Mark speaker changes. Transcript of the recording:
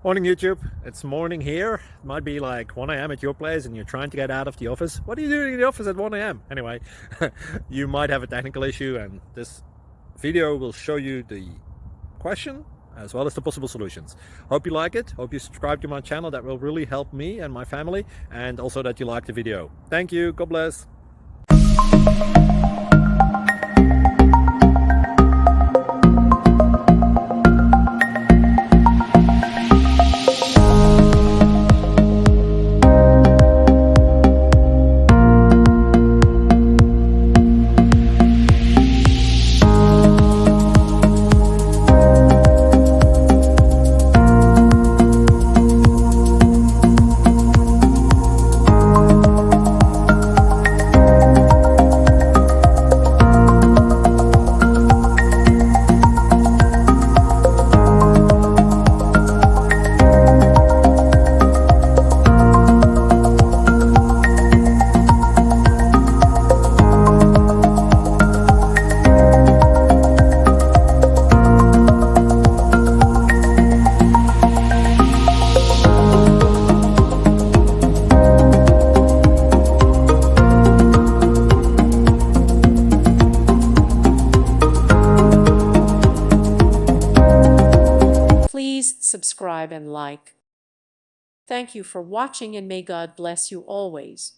Speaker 1: Morning YouTube, it's morning here. It might be like 1 a.m. at your place and you're trying to get out of the office. What are you doing in the office at 1 a.m.? Anyway, you might have a technical issue and this video will show you the question as well as the possible solutions. Hope you like it, hope you subscribe to my channel. That will really help me and my family, and also that you like the video. Thank you, God bless.
Speaker 2: Please subscribe and like. Thank you for watching, and may God bless you always.